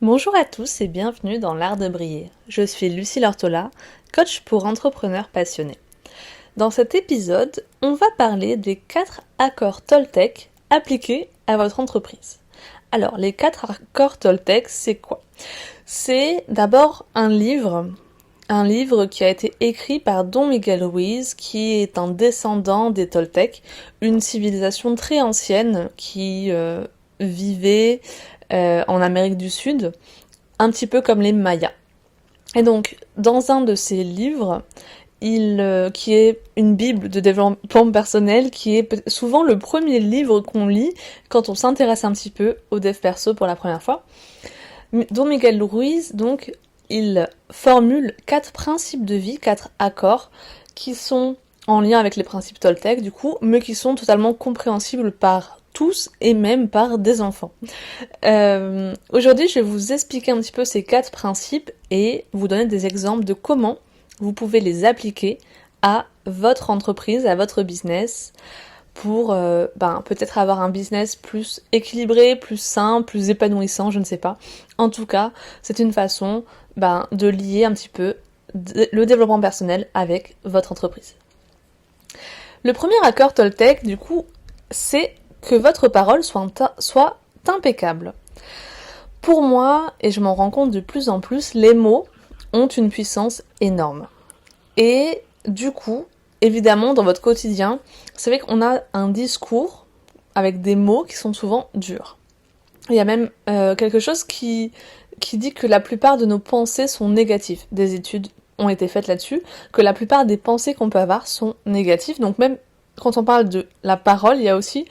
Bonjour à tous et bienvenue dans l'art de briller. Je suis Lucie Lortola, coach pour entrepreneurs passionnés. Dans cet épisode, on va parler des 4 accords Toltec appliqués à votre entreprise. Alors, les 4 accords Toltec, c'est quoi? C'est d'abord un livre qui a été écrit par Don Miguel Ruiz, qui est un descendant des Toltecs, une civilisation très ancienne qui vivait en Amérique du Sud, un petit peu comme les Mayas. Et donc, dans un de ces livres, qui est une bible de développement personnel, qui est souvent le premier livre qu'on lit quand on s'intéresse un petit peu au dev perso pour la première fois. Don Miguel Ruiz, donc, il formule 4 principes de vie, 4 accords, qui sont en lien avec les principes Toltec, du coup, mais qui sont totalement compréhensibles par tous et même par des enfants. Aujourd'hui, je vais vous expliquer un petit peu ces 4 principes et vous donner des exemples de comment vous pouvez les appliquer à votre entreprise, à votre business, pour peut-être avoir un business plus équilibré, plus sain, plus épanouissant, je ne sais pas. En tout cas, c'est une façon de lier un petit peu le développement personnel avec votre entreprise. Le premier accord Toltec, du coup, c'est que votre parole soit impeccable. Pour moi, et je m'en rends compte de plus en plus, les mots ont une puissance énorme. Et du coup, évidemment, dans votre quotidien, c'est vrai qu'on a un discours avec des mots qui sont souvent durs. Il y a même quelque chose qui dit que la plupart de nos pensées sont négatives. Des études ont été faites là-dessus, que la plupart des pensées qu'on peut avoir sont négatives. Donc même quand on parle de la parole, il y a aussi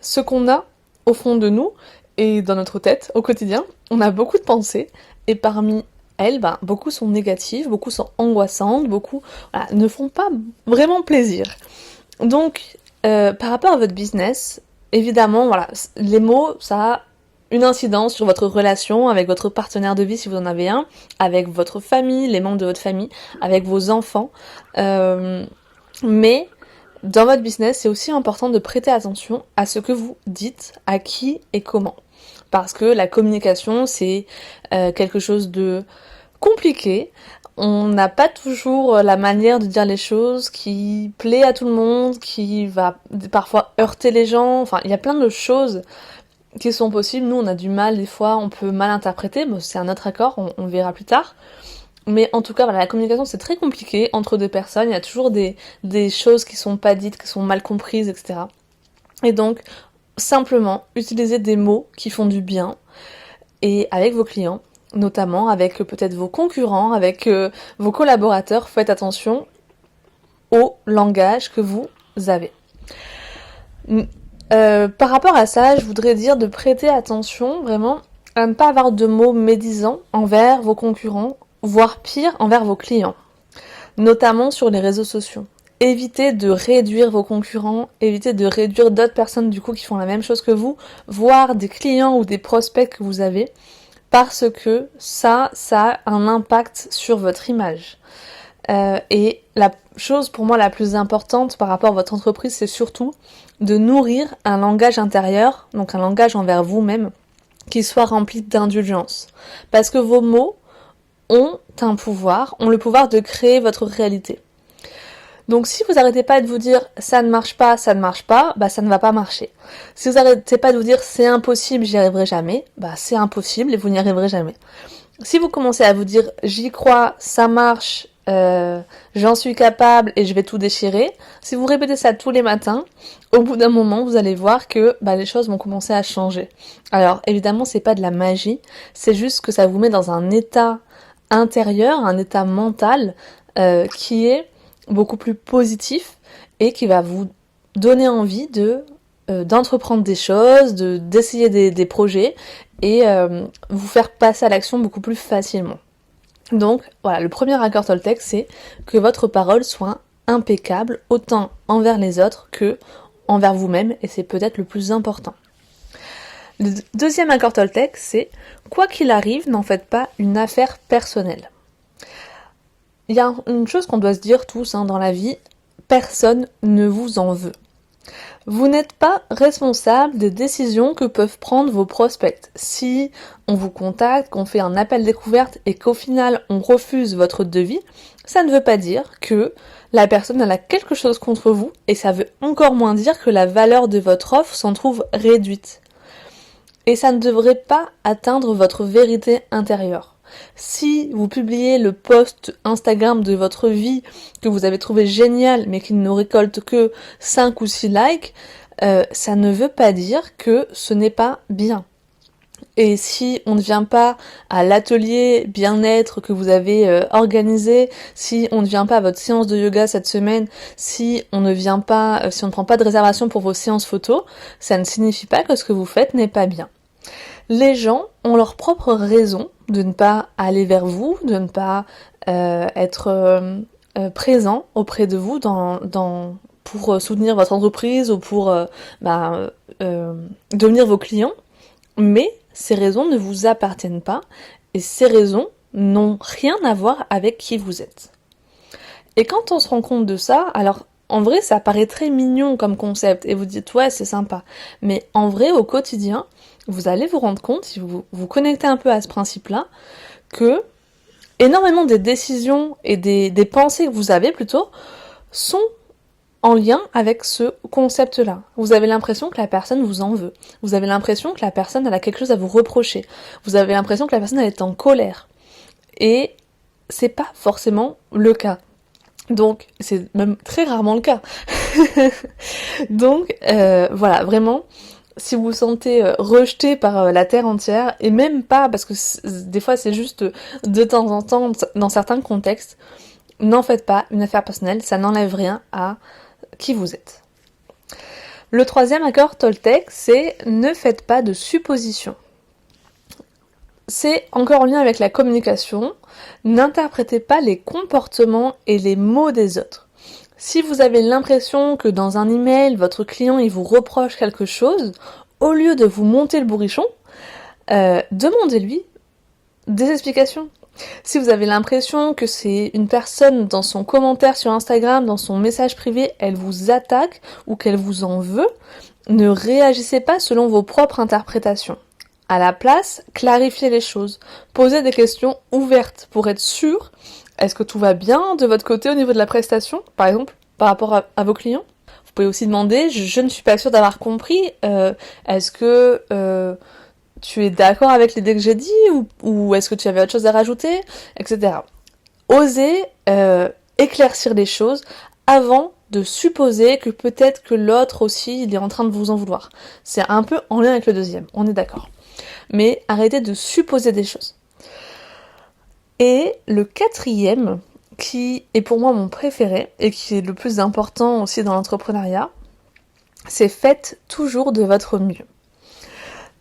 ce qu'on a au fond de nous et dans notre tête au quotidien. On a beaucoup de pensées et parmi elles, beaucoup sont négatives, beaucoup sont angoissantes, beaucoup ne font pas vraiment plaisir. Donc, par rapport à votre business, évidemment, les mots, ça a une incidence sur votre relation avec votre partenaire de vie si vous en avez un, avec votre famille, les membres de votre famille, avec vos enfants. Mais dans votre business, c'est aussi important de prêter attention à ce que vous dites, à qui et comment. Parce que la communication, c'est quelque chose de compliqué. On n'a pas toujours la manière de dire les choses qui plaît à tout le monde, qui va parfois heurter les gens. Enfin, il y a plein de choses qui sont possibles. Nous, on a du mal, des fois, on peut mal interpréter. Bon, c'est un autre accord, on verra plus tard. Mais en tout cas, la communication, c'est très compliqué entre deux personnes. Il y a toujours des choses qui sont pas dites, qui sont mal comprises, etc. Et donc, simplement, utilisez des mots qui font du bien et avec vos clients, notamment avec peut-être vos concurrents, avec vos collaborateurs, faites attention au langage que vous avez. Par rapport à ça, je voudrais dire de prêter attention vraiment à ne pas avoir de mots médisants envers vos concurrents, voire pire, envers vos clients, notamment sur les réseaux sociaux. Évitez de réduire vos concurrents, évitez de réduire d'autres personnes du coup qui font la même chose que vous, voire des clients ou des prospects que vous avez, parce que ça a un impact sur votre image. Et la chose pour moi la plus importante par rapport à votre entreprise, c'est surtout de nourrir un langage intérieur, donc un langage envers vous-même, qui soit rempli d'indulgence. Parce que vos mots ont le pouvoir de créer votre réalité. Donc si vous arrêtez pas de vous dire ça ne marche pas, ça ne va pas marcher. Si vous arrêtez pas de vous dire c'est impossible, j'y arriverai jamais, c'est impossible et vous n'y arriverez jamais. Si vous commencez à vous dire j'y crois, ça marche, j'en suis capable et je vais tout déchirer, si vous répétez ça tous les matins, au bout d'un moment vous allez voir que les choses vont commencer à changer. Alors évidemment c'est pas de la magie, c'est juste que ça vous met dans un état intérieur, un état mental qui est beaucoup plus positif et qui va vous donner envie d'entreprendre des choses, d'essayer des projets et vous faire passer à l'action beaucoup plus facilement. Donc voilà, le premier accord Toltec, c'est que votre parole soit impeccable autant envers les autres que envers vous-même et c'est peut-être le plus important. Le deuxième accord Toltec, c'est quoi qu'il arrive, n'en faites pas une affaire personnelle. Il y a une chose qu'on doit se dire tous dans la vie, personne ne vous en veut. Vous n'êtes pas responsable des décisions que peuvent prendre vos prospects. Si on vous contacte, qu'on fait un appel découverte et qu'au final on refuse votre devis, ça ne veut pas dire que la personne elle a quelque chose contre vous et ça veut encore moins dire que la valeur de votre offre s'en trouve réduite. Et ça ne devrait pas atteindre votre vérité intérieure. Si vous publiez le post Instagram de votre vie que vous avez trouvé génial mais qui ne récolte que 5 ou 6 likes, ça ne veut pas dire que ce n'est pas bien. Et si on ne vient pas à l'atelier bien-être que vous avez organisé, si on ne vient pas à votre séance de yoga cette semaine, si on ne vient pas, si on ne prend pas de réservation pour vos séances photos, ça ne signifie pas que ce que vous faites n'est pas bien. Les gens ont leurs propres raisons de ne pas aller vers vous, de ne pas être présents auprès de vous pour soutenir votre entreprise ou pour devenir vos clients, mais ces raisons ne vous appartiennent pas et ces raisons n'ont rien à voir avec qui vous êtes. Et quand on se rend compte de ça, alors en vrai ça paraît très mignon comme concept et vous dites ouais c'est sympa, mais en vrai au quotidien, vous allez vous rendre compte, si vous vous connectez un peu à ce principe-là, que énormément des décisions et des pensées que vous avez plutôt sont en lien avec ce concept-là. Vous avez l'impression que la personne vous en veut. Vous avez l'impression que la personne elle a quelque chose à vous reprocher. Vous avez l'impression que la personne elle est en colère. Et c'est pas forcément le cas. Donc, c'est même très rarement le cas. Donc, voilà, vraiment, si vous vous sentez rejeté par la terre entière, et même pas, parce que des fois c'est juste de temps en temps, dans certains contextes, n'en faites pas une affaire personnelle, ça n'enlève rien à qui vous êtes. Le troisième accord Toltec, c'est ne faites pas de suppositions. C'est encore en lien avec la communication, n'interprétez pas les comportements et les mots des autres. Si vous avez l'impression que dans un email, votre client il vous reproche quelque chose, au lieu de vous monter le bourrichon, demandez-lui des explications. Si vous avez l'impression que c'est une personne dans son commentaire sur Instagram, dans son message privé, elle vous attaque ou qu'elle vous en veut, ne réagissez pas selon vos propres interprétations. À la place, clarifiez les choses. Posez des questions ouvertes pour être sûr, est-ce que tout va bien de votre côté au niveau de la prestation, par exemple, par rapport à vos clients? Vous pouvez aussi demander, je ne suis pas sûre d'avoir compris, est-ce que tu es d'accord avec l'idée que j'ai dit ou est-ce que tu avais autre chose à rajouter, etc. Osez éclaircir les choses avant de supposer que peut-être que l'autre aussi, il est en train de vous en vouloir. C'est un peu en lien avec le deuxième, on est d'accord. Mais arrêtez de supposer des choses. Et le quatrième, qui est pour moi mon préféré, et qui est le plus important aussi dans l'entrepreneuriat, c'est faites toujours de votre mieux.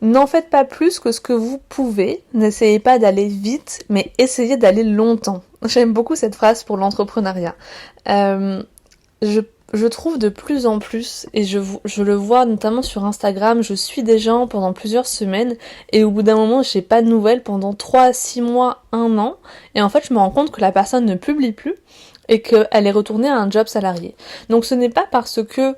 N'en faites pas plus que ce que vous pouvez, n'essayez pas d'aller vite, mais essayez d'aller longtemps. J'aime beaucoup cette phrase pour l'entrepreneuriat. Je trouve de plus en plus, et je le vois notamment sur Instagram, je suis des gens pendant plusieurs semaines, et au bout d'un moment, j'ai pas de nouvelles pendant 3, 6 mois, 1 an, et en fait, je me rends compte que la personne ne publie plus, et qu'elle est retournée à un job salarié. Donc ce n'est pas parce que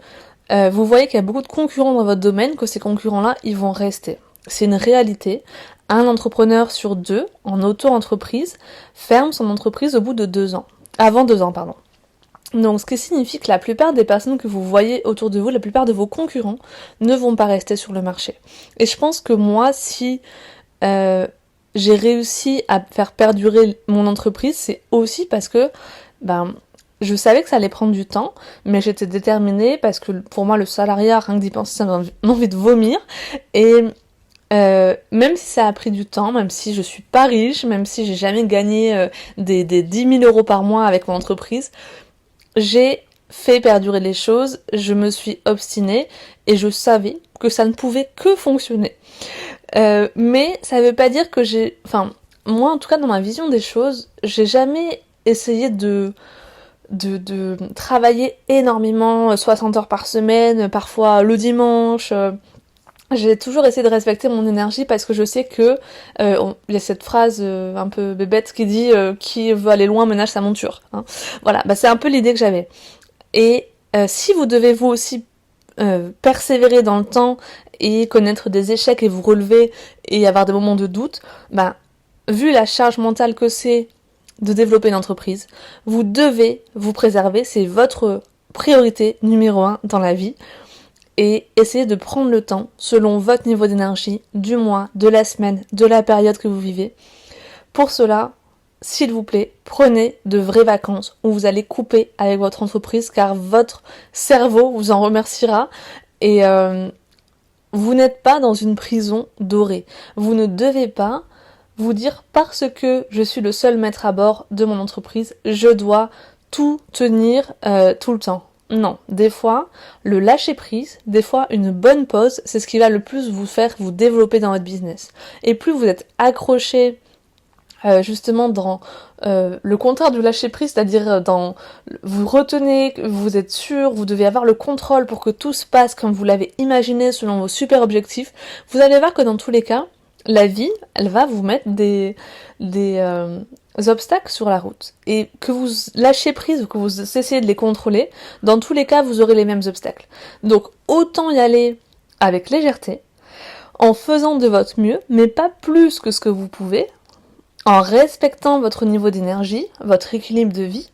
vous voyez qu'il y a beaucoup de concurrents dans votre domaine que ces concurrents-là, ils vont rester. C'est une réalité. Un entrepreneur sur 2, en auto-entreprise, ferme son entreprise au bout de 2 ans. Avant 2 ans, pardon. Donc, ce qui signifie que la plupart des personnes que vous voyez autour de vous, la plupart de vos concurrents, ne vont pas rester sur le marché. Et je pense que moi, si j'ai réussi à faire perdurer mon entreprise, c'est aussi parce que je savais que ça allait prendre du temps, mais j'étais déterminée parce que pour moi, le salariat, rien que d'y penser, ça m'a envie de vomir. Et même si ça a pris du temps, même si je suis pas riche, même si j'ai jamais gagné des 10 000 euros par mois avec mon entreprise, j'ai fait perdurer les choses, je me suis obstinée et je savais que ça ne pouvait que fonctionner. Mais ça veut pas dire que moi en tout cas dans ma vision des choses, j'ai jamais essayé de travailler énormément, 60 heures par semaine, parfois le dimanche. J'ai toujours essayé de respecter mon énergie parce que je sais que il y a cette phrase un peu bébête qui dit qui veut aller loin ménage sa monture. Hein. Voilà, c'est un peu l'idée que j'avais. Et si vous devez vous aussi persévérer dans le temps et connaître des échecs et vous relever et avoir des moments de doute, vu la charge mentale que c'est de développer une entreprise, vous devez vous préserver, c'est votre priorité numéro 1 dans la vie, et essayez de prendre le temps, selon votre niveau d'énergie, du mois, de la semaine, de la période que vous vivez. Pour cela, s'il vous plaît, prenez de vraies vacances où vous allez couper avec votre entreprise, car votre cerveau vous en remerciera, et vous n'êtes pas dans une prison dorée. Vous ne devez pas vous dire parce que je suis le seul maître à bord de mon entreprise, je dois tout tenir tout le temps. Non, des fois, le lâcher prise, des fois une bonne pause, c'est ce qui va le plus vous faire vous développer dans votre business. Et plus vous êtes accroché justement dans le contraire du lâcher prise, c'est-à-dire vous retenez, vous êtes sûr, vous devez avoir le contrôle pour que tout se passe comme vous l'avez imaginé selon vos super objectifs, vous allez voir que dans tous les cas, la vie, elle va vous mettre des obstacles sur la route. Et que vous lâchez prise ou que vous cessez de les contrôler, dans tous les cas, vous aurez les mêmes obstacles. Donc, autant y aller avec légèreté, en faisant de votre mieux, mais pas plus que ce que vous pouvez, en respectant votre niveau d'énergie, votre équilibre de vie,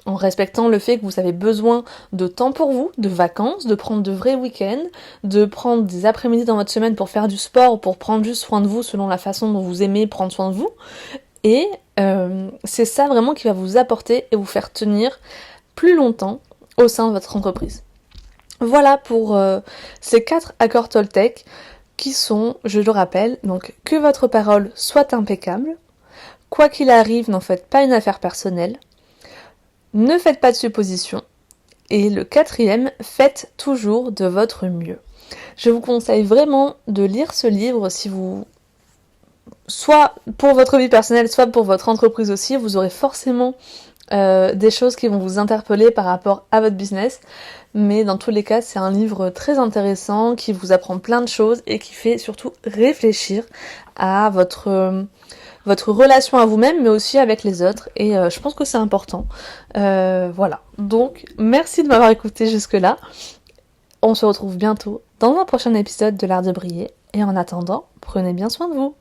en respectant le fait que vous avez besoin de temps pour vous, de vacances, de prendre de vrais week-ends, de prendre des après-midi dans votre semaine pour faire du sport ou pour prendre juste soin de vous selon la façon dont vous aimez prendre soin de vous. Et c'est ça vraiment qui va vous apporter et vous faire tenir plus longtemps au sein de votre entreprise. Voilà pour ces 4 accords Toltec qui sont, je le rappelle, donc que votre parole soit impeccable, quoi qu'il arrive, n'en faites pas une affaire personnelle, ne faites pas de suppositions, et le 4e, faites toujours de votre mieux. Je vous conseille vraiment de lire ce livre si vous... soit pour votre vie personnelle, soit pour votre entreprise aussi, vous aurez forcément des choses qui vont vous interpeller par rapport à votre business, mais dans tous les cas, c'est un livre très intéressant qui vous apprend plein de choses et qui fait surtout réfléchir à votre relation à vous-même, mais aussi avec les autres, et je pense que c'est important. Voilà, donc merci de m'avoir écouté jusque-là. On se retrouve bientôt dans un prochain épisode de l'Art de Briller, et en attendant, prenez bien soin de vous.